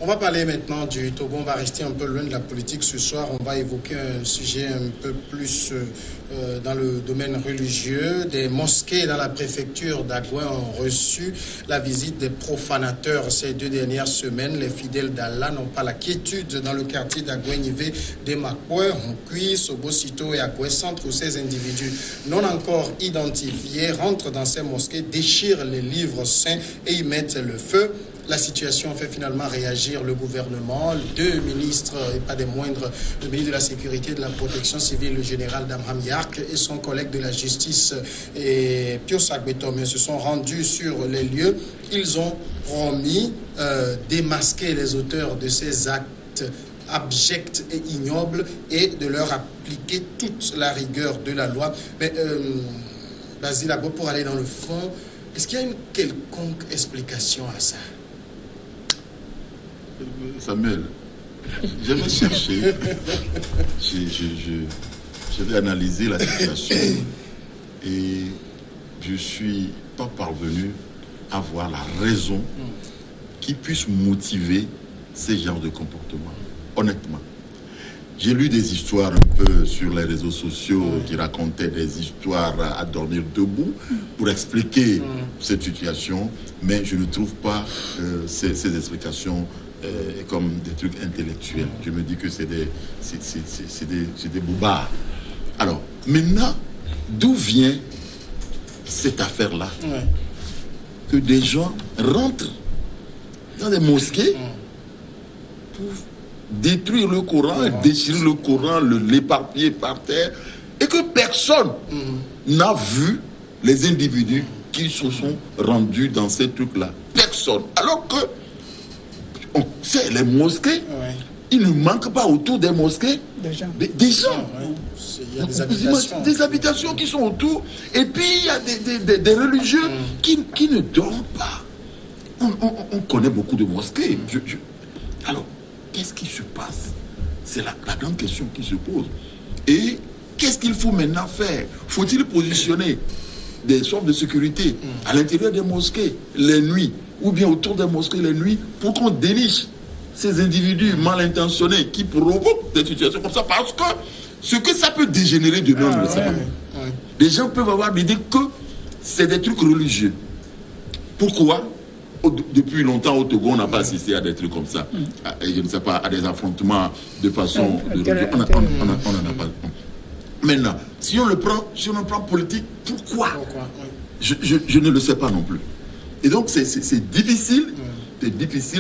On va parler maintenant du Togo. On va rester un peu loin de la politique ce soir. On va évoquer un sujet un peu plus dans le domaine religieux. Des mosquées dans la préfecture d'Agouin ont reçu la visite des profanateurs ces 2 dernières semaines. Les fidèles d'Allah n'ont pas la quiétude dans le quartier d'Agouin-Nivé, des Makoué, Honkui, Sobosito et Agouin Centre où ces individus non encore identifiés rentrent dans ces mosquées, déchirent les livres saints et y mettent le feu. La situation fait finalement réagir le gouvernement, 2 ministres, et pas des moindres, le ministre de la Sécurité et de la Protection civile, le général Damham Yark, et son collègue de la Justice, Pius Agbetom, se sont rendus sur les lieux. Ils ont promis démasquer les auteurs de ces actes abjects et ignobles et de leur appliquer toute la rigueur de la loi. Mais, Basile Abo, pour aller dans le fond, est-ce qu'il y a une quelconque explication à ça? Samuel, je vais chercher, je vais analyser la situation et je ne suis pas parvenu à voir la raison qui puisse motiver ces genres de comportements, honnêtement. J'ai lu des histoires un peu sur les réseaux sociaux qui racontaient des histoires à dormir debout pour expliquer cette situation, mais je ne trouve pas ces explications comme des trucs intellectuels. Je me dis que c'est des bobards. Alors, maintenant, d'où vient cette affaire-là? Que des gens rentrent dans des mosquées pour détruire le Coran, déchirer le Coran, l'éparpiller par terre, et que personne n'a vu les individus qui se sont rendus dans ces trucs-là. Personne. Alors que on sait, les mosquées, il ne manque pas autour des mosquées des gens. Il y a des habitations. Des habitations qui sont autour. Et puis il y a des religieux qui ne dorment pas. On connaît beaucoup de mosquées. Alors, qu'est-ce qui se passe? C'est la grande question qui se pose. Et qu'est-ce qu'il faut maintenant faire? Faut-il positionner des forces de sécurité à l'intérieur des mosquées les nuits, ou bien autour des mosquées les nuits, pour qu'on déniche ces individus mal intentionnés qui provoquent des situations comme ça? Parce que ce que ça peut dégénérer demain, on ne le sait pas. Les gens peuvent avoir l'idée que c'est des trucs religieux. Pourquoi? Depuis longtemps au Togo, on n'a pas assisté à des trucs comme ça. Je ne sais pas, à des affrontements de façon... on n'en a pas. Maintenant, si on le prend politique, pourquoi? Je ne le sais pas non plus. Et donc, c'est difficile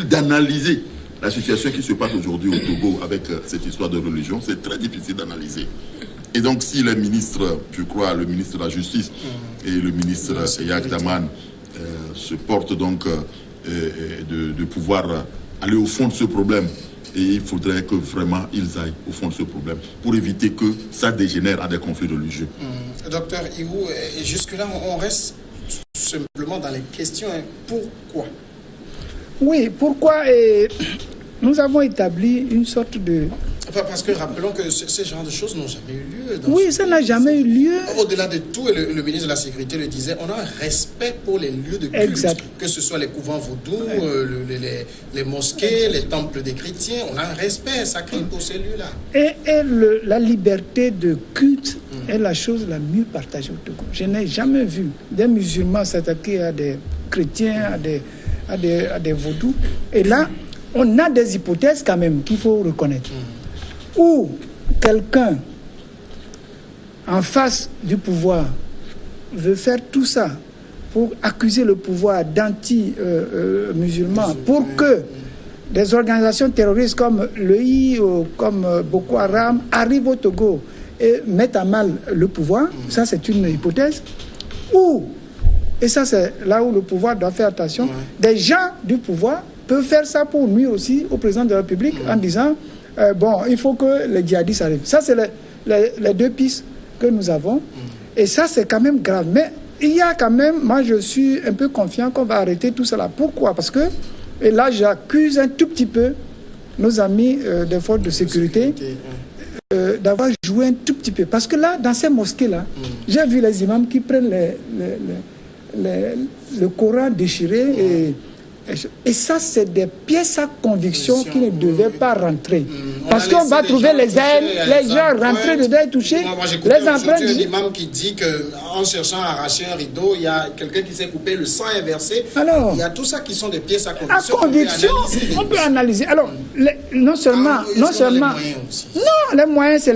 d'analyser la situation qui se passe aujourd'hui au Togo avec cette histoire de religion. C'est très difficile d'analyser. Et donc, si les ministres, je crois, le ministre de la Justice et le ministre Yak Daman se portent donc de pouvoir aller au fond de ce problème, et il faudrait que vraiment ils aillent au fond de ce problème pour éviter que ça dégénère à des conflits religieux. Docteur Iwou, et jusque-là, on reste simplement dans les questions. Pourquoi? Oui, pourquoi? Et nous avons établi une sorte de... Parce que rappelons que ce genre de choses n'ont jamais eu lieu. Oui, ça n'a jamais eu lieu. Au-delà de tout, et le ministre de la Sécurité le disait, on a un respect pour les lieux de culte. Exact. Que ce soit les couvents vaudous, les mosquées, les temples des chrétiens. On a un respect sacré pour ces lieux-là. Et la liberté de culte est la chose la mieux partagée au Togo. Je n'ai jamais vu des musulmans s'attaquer à des chrétiens, à des vaudous. Et là, on a des hypothèses quand même qu'il faut reconnaître. Où quelqu'un en face du pouvoir veut faire tout ça pour accuser le pouvoir d'anti-musulmans, pour que des organisations terroristes comme l'EI ou comme Boko Haram arrivent au Togo et mettent à mal le pouvoir. Ça, c'est une hypothèse. Ou, et ça, c'est là où le pouvoir doit faire attention, des gens du pouvoir peuvent faire ça pour nuire aussi au président de la République en disant... bon, il faut que les djihadistes arrivent. Ça, c'est les 2 pistes que nous avons. Et ça, c'est quand même grave. Mais il y a quand même, moi, je suis un peu confiant qu'on va arrêter tout cela. Pourquoi? Parce que, et là, j'accuse un tout petit peu nos amis des forces de sécurité d'avoir joué un tout petit peu. Parce que là, dans ces mosquées-là, j'ai vu les imams qui prennent le Coran déchiré et Et ça, c'est des pièces à conviction qui ne devaient pas rentrer. Parce qu'on va trouver les gens rentrer dedans et toucher les empreintes. Il y a un imam qui dit qu'en cherchant à arracher un rideau, il y a quelqu'un qui s'est coupé, le sang est versé. Alors, il y a tout ça qui sont des pièces à conviction. À conviction, on peut analyser. Alors, non seulement. Les moyens aussi. Non, les moyens, c'est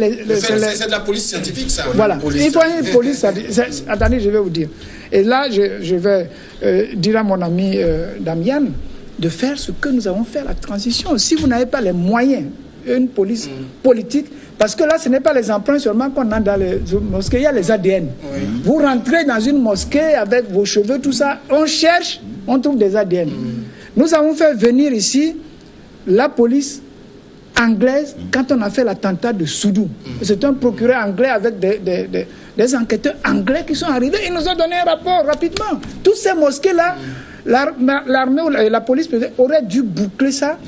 c'est de la police scientifique, ça. Voilà. Il faut une police scientifique. Attendez, je vais vous dire. Et là, je vais dire à mon ami Damian de faire ce que nous avons fait à la transition. Si vous n'avez pas les moyens, une police politique, parce que là, ce n'est pas les empreintes seulement qu'on a dans les mosquées, il y a les ADN. Oui. Vous rentrez dans une mosquée avec vos cheveux, tout ça, on cherche, on trouve des ADN. Nous avons fait venir ici la police anglaise quand on a fait l'attentat de Soudoum. C'est un procureur anglais avec des enquêteurs anglais qui sont arrivés. Ils nous ont donné un rapport rapidement. Toutes ces mosquées-là, l'armée ou la police aurait dû boucler ça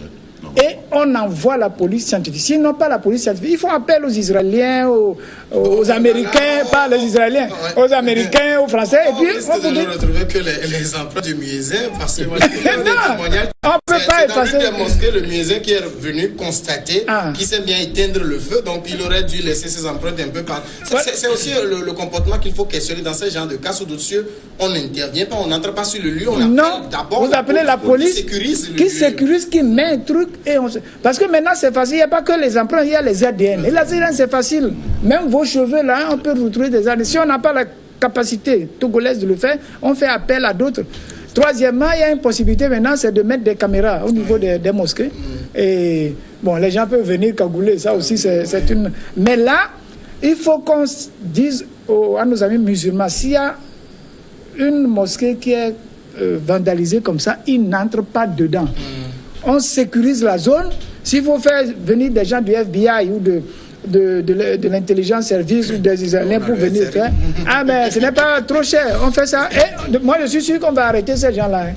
et on envoie la police scientifique. Sinon, pas la police scientifique. Ils font appel aux Israéliens, aux Américains, pas les Israéliens, aux Américains, aux Français. Et puis, on peut retrouver que les empreintes du muezzin, parce que moi, on ne peut pas effacer. C'est dans des mosquées, le muezzin qui est venu constater qui sait bien éteindre le feu, donc il aurait dû laisser ses empreintes un peu partout. C'est aussi le comportement qu'il faut questionner dans ce genre de cas. Au-dessus, on n'intervient pas, on n'entre pas sur le lieu, on appelle d'abord. Vous appelez la police qui sécurise, qui met un truc. Parce que maintenant c'est facile, il n'y a pas que les empreintes, il y a les ADN. Et les ADN c'est facile. Même vos cheveux là, on peut retrouver des ADN. Si on n'a pas la capacité togolaise de le faire, on fait appel à d'autres. Troisièmement, il y a une possibilité maintenant, c'est de mettre des caméras au niveau des mosquées. Et bon, les gens peuvent venir cagouler, ça aussi c'est une... Mais là, il faut qu'on dise à nos amis musulmans, s'il y a une mosquée qui est vandalisée comme ça, ils n'entrent pas dedans. On sécurise la zone. S'il faut faire venir des gens du FBI ou de l'intelligence service ou des Israéliens pour venir faire, mais ce n'est pas trop cher. On fait ça. Et moi, je suis sûr qu'on va arrêter ces gens-là.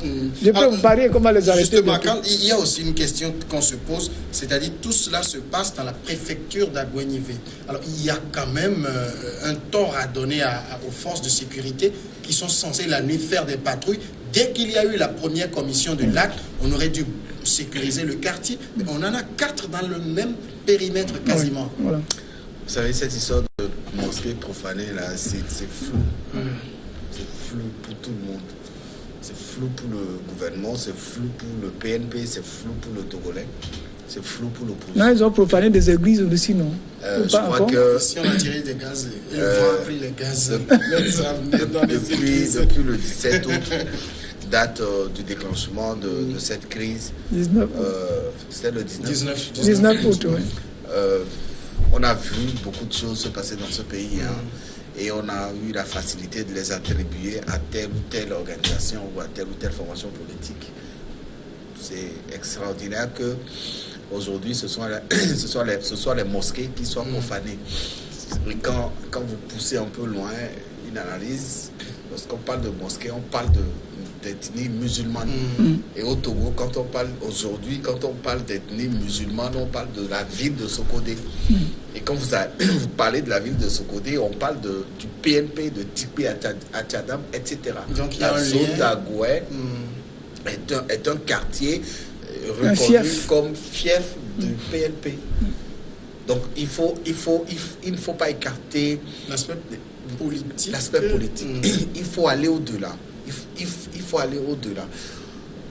Je peux vous parier qu'on va les arrêter. Justement, il y a aussi une question qu'on se pose, c'est-à-dire tout cela se passe dans la préfecture d'Aguenivé. Alors, il y a quand même un tort à donner aux forces de sécurité qui sont censées la nuit faire des patrouilles. Dès qu'il y a eu la première commission de l'acte, on aurait dû sécuriser le quartier, mais on en a 4 dans le même périmètre quasiment. Voilà. Vous savez, cette histoire de mosquée profanée, là, c'est flou. C'est flou pour tout le monde. C'est flou pour le gouvernement, c'est flou pour le PNP, c'est flou pour le Togolais, c'est flou pour l'opposition. Non, ils ont profané des églises aussi, non? Je crois que... Si on a tiré des gaz, ils vont appeler les gaz. Depuis le 17 août, date du déclenchement de cette crise. 19. C'était le 19 août, oui. On a vu beaucoup de choses se passer dans ce pays. Et on a eu la facilité de les attribuer à telle ou telle organisation ou à telle ou telle formation politique. C'est extraordinaire que aujourd'hui ce soit les mosquées qui soient profanées. Mais quand vous poussez un peu loin une analyse, lorsqu'on parle de mosquée, on parle d'ethnie musulmane. Et au Togo, quand on parle d'ethnie musulmane, on parle de la ville de Sokodé. Et quand vous parlez de la ville de Sokodé, on parle du PNP, de Tipé à Tchadam, etc. Donc il y a la zone d'Agoué est un quartier reconnu comme fief du PNP. Donc il ne faut pas écarter l'aspect politique. Il faut aller au-delà. Il faut aller au-delà.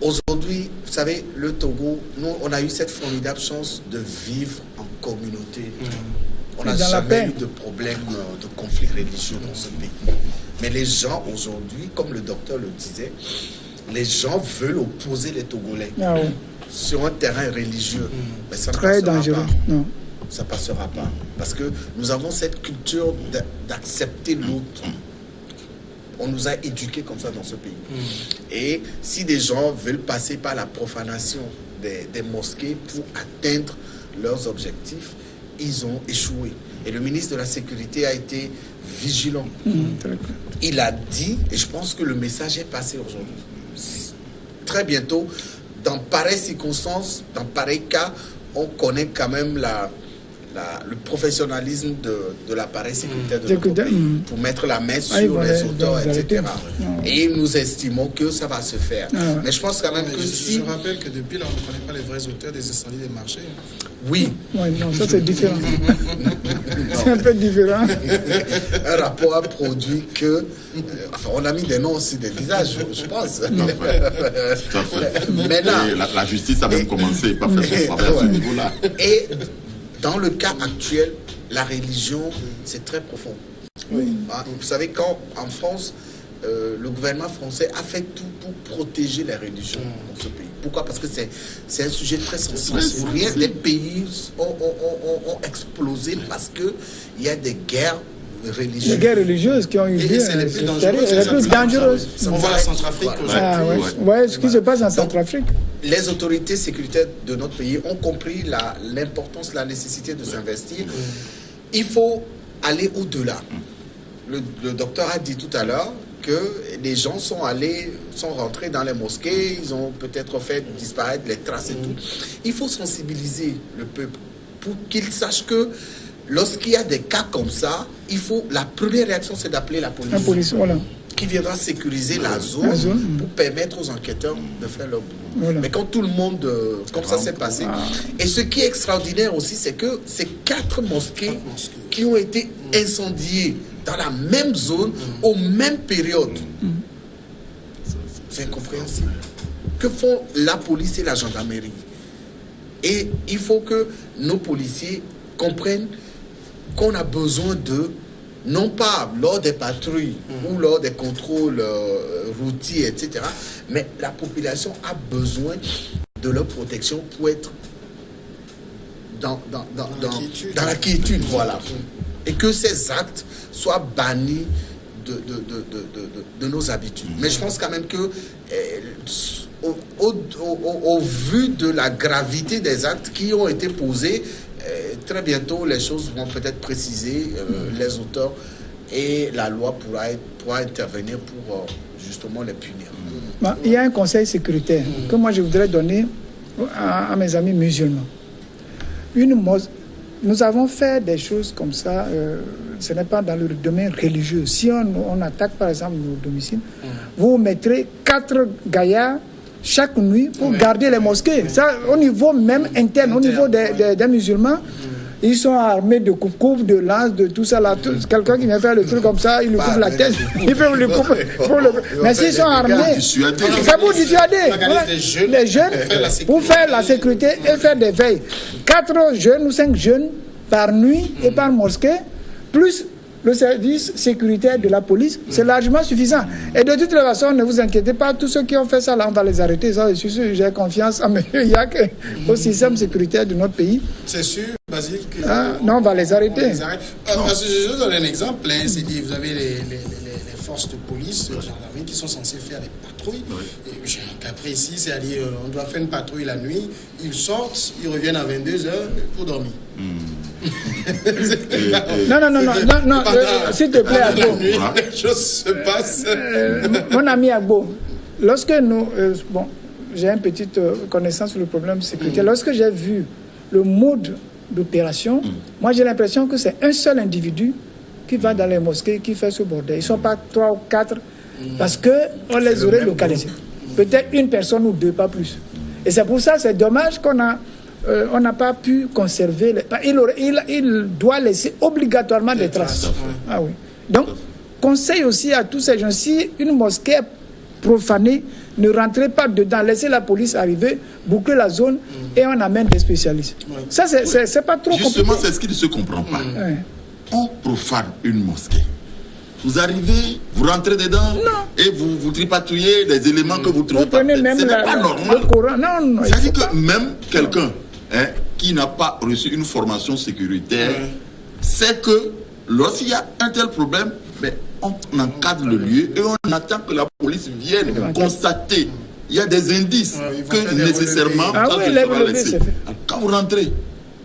Aujourd'hui, vous savez, le Togo, nous, on a eu cette formidable chance de vivre en communauté. On n'a jamais eu de problème de conflit religieux dans ce pays. Mais les gens aujourd'hui, comme le docteur le disait, les gens veulent opposer les Togolais sur un terrain religieux. Mais ça très dangereux. Non. Ça ne passera pas. Parce que nous avons cette culture d'accepter l'autre. On nous a éduqués comme ça dans ce pays. Et si des gens veulent passer par la profanation des mosquées pour atteindre leurs objectifs, ils ont échoué. Et le ministre de la Sécurité a été vigilant. Il a dit, et je pense que le message est passé aujourd'hui, très bientôt, dans pareilles circonstances, dans pareils cas, on connaît quand même le professionnalisme de l'appareil sécuritaire de notre pays pour mettre la main sur les auteurs, etc. Et nous estimons que ça va se faire. Mais je pense quand même que si... Je rappelle que depuis là, on ne connaît pas les vrais auteurs des incendies des marchés. Oui. Non, ça c'est différent. C'est un peu différent. Un rapport a produit que... enfin, on a mis des noms aussi, des visages, je pense. Tout à fait. Maintenant, la justice a même commencé par faire son travail à ce niveau-là. Et dans le cas actuel, la religion, c'est très profond. Oui. Vous savez, quand en France, le gouvernement français a fait tout pour protéger les religions dans ce pays. Pourquoi? Parce que c'est un sujet très sensible. Rien des pays ont explosé parce qu'il y a des guerres religieuses. Les guerres religieuses qui ont eu lieu. C'est les plus dangereuses. On voit la Centrafrique aujourd'hui. Ce qui se passe en Centrafrique. Les autorités sécuritaires de notre pays ont compris l'importance, la nécessité de s'investir. Il faut aller au-delà. Le docteur a dit tout à l'heure que les gens sont rentrés dans les mosquées, ils ont peut-être fait disparaître les traces et tout. Il faut sensibiliser le peuple pour qu'il sache que lorsqu'il y a des cas comme ça, la première réaction c'est d'appeler la police. La police, voilà. Qui viendra sécuriser la zone pour permettre aux enquêteurs de faire leur boulot. Voilà. Mais quand tout le monde, comme ça s'est passé. Et ce qui est extraordinaire aussi, c'est que ces 4 mosquées qui ont été incendiées dans la même zone, aux mêmes périodes. C'est incompréhensible. Que font la police et la gendarmerie? Et il faut que nos policiers comprennent qu'on a besoin d'eux, non pas lors des patrouilles ou lors des contrôles routiers, etc. Mais la population a besoin de leur protection pour être dans la quiétude, voilà. Et que ces actes soient bannis de nos habitudes. Mais je pense quand même que au vu de la gravité des actes qui ont été posés, très bientôt les choses vont peut-être préciser, les auteurs, et la loi pourra intervenir pour justement les punir. Il y a un conseil sécuritaire que moi je voudrais donner à mes amis musulmans. Nous avons fait des choses comme ça, ce n'est pas dans le domaine religieux. Si on attaque par exemple nos domiciles, vous mettrez 4 gaillards chaque nuit pour garder les mosquées. Ça, au niveau même interne, au niveau des musulmans, ils sont armés de coupe-coupe, de lances, de tout ça là. Quelqu'un qui vient faire le truc comme ça, il lui coupe la tête, il peut le couper. Mais s'ils sont armés, c'est pour dissuader les jeunes pour faire la sécurité et faire des veilles. 4 jeunes ou 5 jeunes par nuit et par mosquée, plus le service sécuritaire de la police, c'est largement suffisant. Et de toute façon, ne vous inquiétez pas, tous ceux qui ont fait ça, là, on va les arrêter. Ça, je suis sûr, j'ai confiance en au système sécuritaire de notre pays. C'est sûr, Basile. Non, on va les arrêter. Je vous donne un exemple. C'est dit, vous avez les forces de police, gendarmerie, qui sont censées faire des patrouilles. Et j'ai un cas précis, c'est-à-dire, on doit faire une patrouille la nuit, ils sortent, ils reviennent à 22h pour dormir. Non, s'il te plaît, Agbo. Les choses se passent. Mon ami Agbo, lorsque nous... j'ai une petite connaissance sur le problème sécuritaire. Lorsque j'ai vu le mode d'opération, moi j'ai l'impression que c'est un seul individu qui va dans les mosquées, qui fait ce bordel. Ils ne sont pas 3 ou 4, parce qu'on les aurait localisés. Peut-être une personne ou 2, pas plus. Et c'est pour ça, c'est dommage qu'on n'a pas pu conserver... Il doit laisser obligatoirement des traces. Ah oui. Donc, conseil aussi à tous ces gens, si une mosquée est profanée, ne rentrez pas dedans, laissez la police arriver, boucler la zone et on amène des spécialistes. Ça, c'est pas trop compliqué. Justement, c'est ce qui ne se comprend pas. On profane une mosquée. Vous arrivez, vous rentrez dedans et vous tripatouillez des éléments que vous trouvez pas. Ce n'est pas normal. C'est-à-dire que même quelqu'un qui n'a pas reçu une formation sécuritaire sait que lorsqu'il y a un tel problème, on encadre le lieu et on attend que la police vienne constater. Il y a des indices que nécessairement quand vous rentrez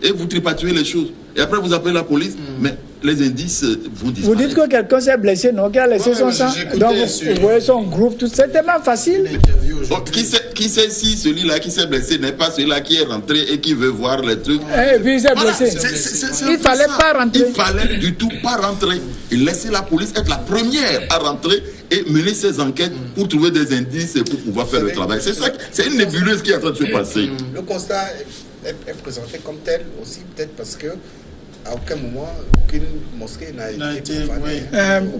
et vous tripatouez les choses et après vous appelez la police, mais les indices vont disparaître. Vous dites que quelqu'un s'est blessé, non, qui a laissé son sang, donc vous voyez son groupe, tout c'est tellement facile. Une interview Qui sait si celui-là qui s'est blessé n'est pas celui-là qui est rentré et qui veut voir les trucs. Et puis il s'est blessé. Il ne fallait pas rentrer. Il fallait du tout pas rentrer. Et laisser la police être la première à rentrer et mener ses enquêtes pour trouver des indices et pour pouvoir faire le travail. C'est ça, c'est une nébuleuse qui est en train de se passer. Le constat est présenté comme tel aussi, peut-être parce que à aucun moment, aucune mosquée n'a été profanée.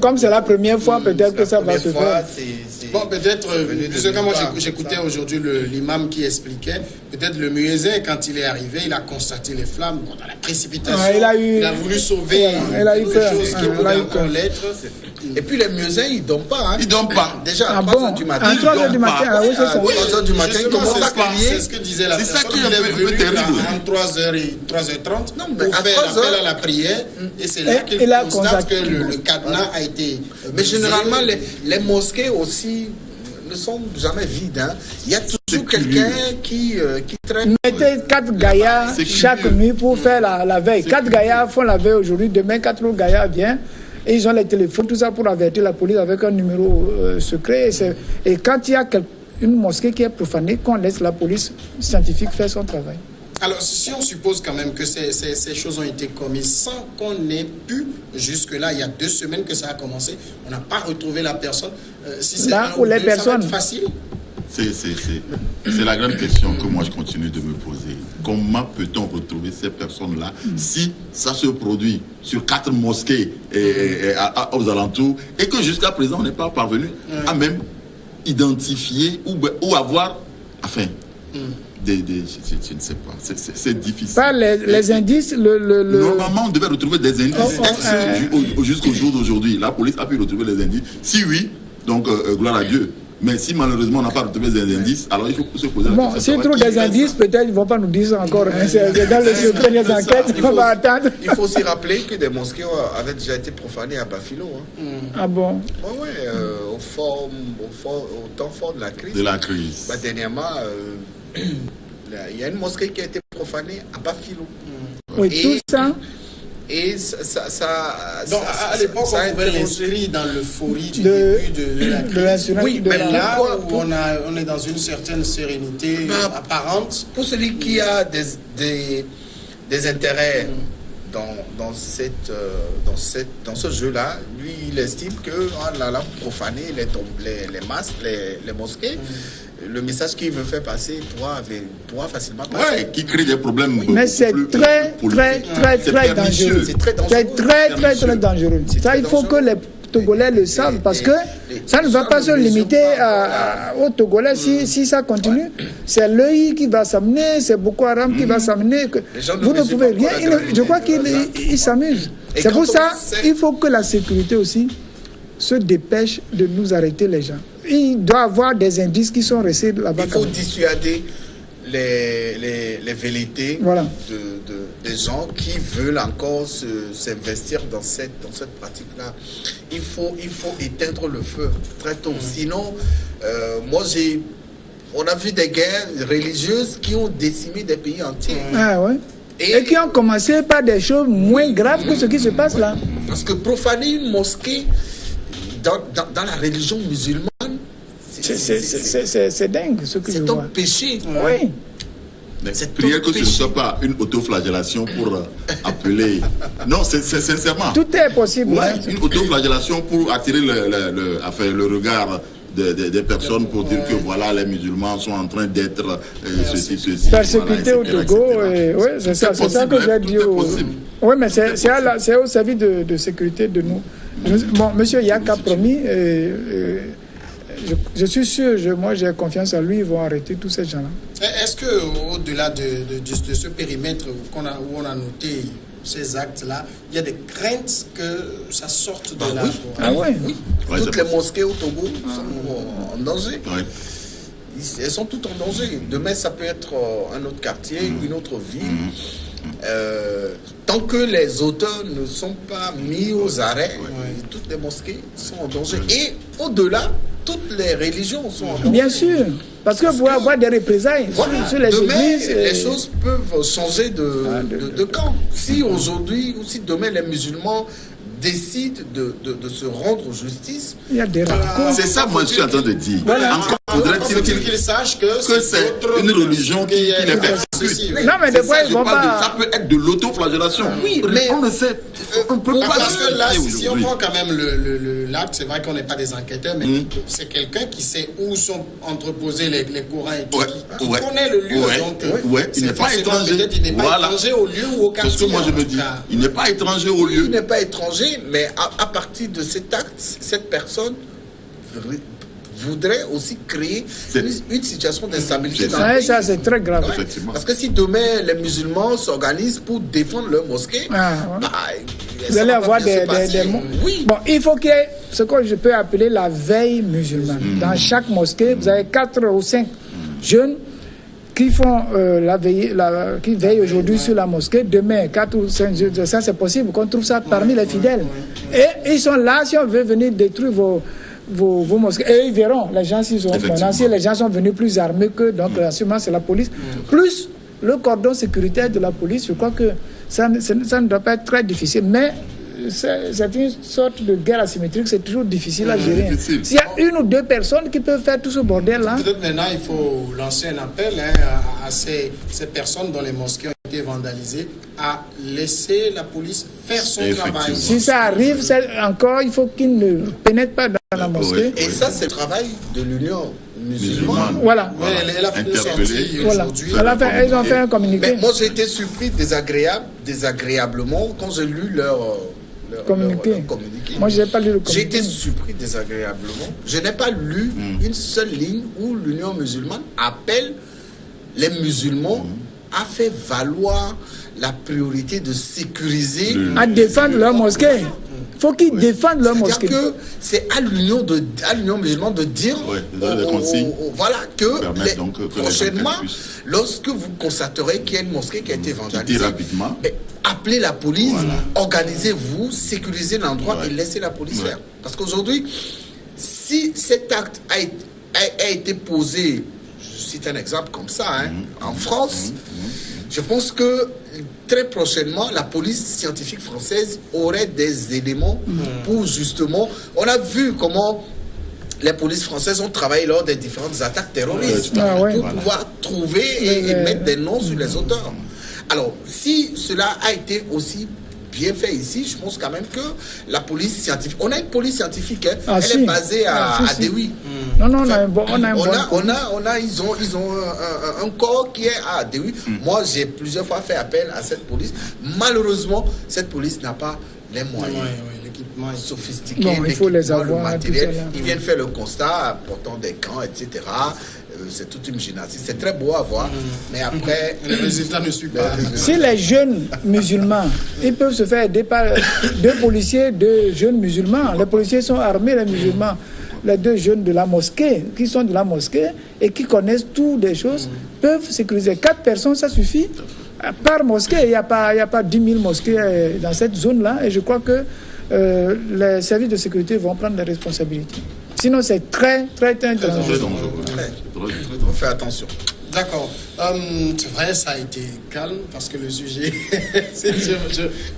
Comme c'est la première fois, peut-être que ça va se faire. Bon, peut-être, parce que moi j'écoutais aujourd'hui l'imam qui expliquait, peut-être le muezzin, quand il est arrivé, il a constaté les flammes, bon, dans la précipitation, il a voulu sauver quelque chose qui pouvait encore l'être. Et puis les muezzins, ils ne dorment pas. Hein. Ils ne dorment pas. Déjà à 3h du matin. À 3h du matin, oui, c'est ça. 3h du matin, ils commencent à crier. C'est ce que disait la personne. C'est ça qui est un peu terrible. En 3h30, pour faire l'appel à la prière, et c'est là qu'il constate que le cadenas a été... Mais généralement, les mosquées aussi ne sont jamais vides. Hein. Il y a toujours quelqu'un qui traîne. Mettez 4 gaillards chaque nuit pour faire la veille. 4 gaillards font la veille aujourd'hui. Demain, 4 autres gaillards viennent. Et ils ont les téléphones, tout ça pour avertir la police avec un numéro secret. Et quand il y a une mosquée qui est profanée, qu'on laisse la police scientifique faire son travail. Alors, si on suppose quand même que ces choses ont été commises sans qu'on ait pu, jusque-là, il y a 2 semaines que ça a commencé, on n'a pas retrouvé la personne. Si c'est là où les personnes... ça va être facile. C'est la grande question que moi je continue de me poser. Comment peut-on retrouver ces personnes-là si ça se produit sur 4 mosquées aux alentours et que jusqu'à présent on n'est pas parvenu à même identifier ou avoir, enfin, je ne sais pas, c'est difficile. Pas les indices, Normalement, on devait retrouver des indices. Jusqu'au jour d'aujourd'hui, la police a pu retrouver les indices. Si oui, donc gloire à Dieu. Mais si malheureusement on n'a pas retrouvé des indices, alors il faut se poser la question. Bon, s'ils trouvent des indices, peut-être ils ne vont pas nous dire ça encore. Hein. C'est dans les secrets des enquêtes, on va attendre. Il faut aussi rappeler que des mosquées avaient déjà été profanées à Bafilo. Hein. Ah bon? Oui, au temps fort de la crise. De la crise. Bah, dernièrement, il y a une mosquée qui a été profanée à Bafilo. Oui, tout ça. Et ça donc, à l'époque, on pouvait l'inscrire dans l'euphorie du début de la crise. Oui, mais là où on est dans une certaine sérénité apparente. Pour celui qui a des intérêts dans ce jeu-là, lui, il estime que là, profaner les mosquées, le message qu'il veut faire passer pourra facilement passer. Ouais, qui crée des problèmes. Mais c'est très dangereux. C'est très dangereux. Ça, il faut que les Togolais le savent parce que ça ne va pas se limiter aux Togolais si ça continue. C'est l'œil qui va s'amener, c'est Boko Haram qui va s'amener. Vous ne pouvez rien. Je crois qu'ils s'amusent. C'est pour ça qu'il faut que la sécurité aussi se dépêche de nous arrêter les gens. Il doit y avoir des indices qui sont restés là-bas. Il faut dissuader les velléités des gens qui veulent encore s'investir dans cette pratique-là. Il faut éteindre le feu très tôt. Sinon, on a vu des guerres religieuses qui ont décimé des pays entiers. Ah ouais. Et qui ont commencé par des choses moins graves que ce qui se passe là. Parce que profaner une mosquée dans la religion musulmane, c'est dingue ce que je vois. C'est un péché. Oui. Mais prière que ce ne soit pas une autoflagellation pour appeler. Non, c'est sincèrement. Tout est possible. Ouais, une autoflagellation pour attirer le regard des personnes pour dire que voilà, les musulmans sont en train d'être ceci. Persécutés au Togo. Oui, c'est ça que j'ai dit. Oui, mais c'est au service de sécurité de nous. Bon, monsieur Yak a promis. Je suis sûr, moi j'ai confiance en lui, ils vont arrêter tous ces gens-là. Est-ce qu'au-delà de ce périmètre où on a noté ces actes-là, il y a des craintes que ça sorte de là? Oui. Toutes les mosquées au Togo sont en danger. Oui. Elles sont toutes en danger. Demain, ça peut être un autre quartier, une autre ville. Tant que les auteurs ne sont pas mis aux arrêts, toutes les mosquées sont en danger. Et au-delà, toutes les religions sont en danger. Bien sûr, parce que vous avoir des représailles sur les églises. Les choses peuvent changer de camp. Si aujourd'hui, ou si demain les musulmans décident de se rendre justice, il y a des radicaux. C'est ça, moi, je suis en train de dire. Voilà. Encore faudrait-il qu'ils sachent que c'est une religion qui les persécute. Non, mais des fois, ils vont pas... Ça peut être de l'autoflagellation. Oui, mais on ne sait, on peut pas... Parce que là, si on prend quand même l'acte, c'est vrai qu'on n'est pas des enquêteurs, mais c'est quelqu'un qui sait où sont entreposés les courants et qui connaît le lieu. Donc, il n'est pas étranger. Il n'est pas étranger au lieu ou au quartier. C'est ce que moi je me dis. Il n'est pas étranger au lieu. Il n'est pas étranger, mais à partir de cet acte, cette personne voudrait aussi créer une situation d'instabilité dans le pays. Ça, c'est très grave. Ouais. Parce que si demain les musulmans s'organisent pour défendre leur mosquée, vous allez avoir des oui. Bon, il faut qu'il y ait ce que je peux appeler la veille musulmane. Dans chaque mosquée, vous avez 4 ou 5 jeunes qui font qui veillent aujourd'hui sur la mosquée. Demain, 4 ou 5 jeunes, ça c'est possible qu'on trouve ça parmi les fidèles. Et ils sont là si on veut venir détruire vos mosquées. Et ils verront, les gens, si les gens sont venus plus armés que, donc sûrement c'est la police. Plus le cordon sécuritaire de la police, je crois que ça ne doit pas être très difficile. Mais c'est une sorte de guerre asymétrique, c'est toujours difficile à gérer. S'il y a 1 ou 2 personnes qui peuvent faire tout ce bordel-là... Peut-être maintenant, il faut lancer un appel à ces personnes dont les mosquées ont été vandalisées, à laisser la police faire son travail. Si ça arrive, encore, il faut qu'ils ne pénètrent pas dans la mosquée. Et ça, c'est le travail de l'Union musulmane. Voilà. Elle a fait une sortie aujourd'hui. Ils ont fait un communiqué. Mais moi, j'ai été surpris désagréablement quand j'ai lu leur communiqué. Moi, je n'ai pas lu le communiqué. J'ai été surpris désagréablement. Je n'ai pas lu une seule ligne où l'Union musulmane appelle les musulmans à faire valoir la priorité de sécuriser... à défendre leur mosquée. Il faut qu'ils défendent leur mosquée. C'est-à-dire que c'est à l'Union musulmane de dire voilà que prochainement, lorsque vous constaterez qu'il y a une mosquée qui a été vandalisée, appelez la police, organisez-vous, sécurisez l'endroit et laissez la police faire. Parce qu'aujourd'hui, si cet acte a été posé, je cite un exemple comme ça, en France, je pense que très prochainement, la police scientifique française aurait des éléments pour justement... On a vu comment les polices françaises ont travaillé lors des différentes attaques terroristes pour pouvoir trouver et mettre des noms sur les auteurs. Alors, si cela a été aussi bien fait ici, je pense quand même que la police scientifique... On a une police scientifique, elle est basée à Dewey. Non, ils ont un corps qui est à Dewey. Moi, j'ai plusieurs fois fait appel à cette police. Malheureusement, cette police n'a pas les moyens. L'équipement est sophistiqué, il faut les avoir, le matériel. Ils viennent faire le constat, portant des gants, etc. C'est toute une gymnastique. C'est très beau à voir, mais après, le résultat ne suit pas. Si les jeunes musulmans, ils peuvent se faire aider par 2 policiers, 2 jeunes musulmans. Les policiers sont armés, les musulmans. Les 2 jeunes de la mosquée, qui sont de la mosquée et qui connaissent toutes des choses, peuvent sécuriser. 4 personnes, ça suffit. Par mosquée, il n'y a pas 10 000 mosquées dans cette zone-là. Et je crois que les services de sécurité vont prendre des responsabilités. Sinon, c'est très dangereux. On fait attention. D'accord. C'est vrai, ça a été calme parce que le sujet,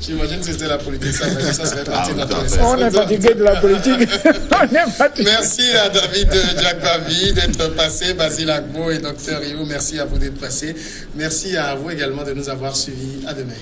j'imagine que c'était la politique, ça serait parti dans tous les sens. On est fatigué de la politique. Merci à David Djakbavi d'être passé, Basile Agbo et Dr Rio, merci à vous d'être passés. Merci à vous également de nous avoir suivis. À demain.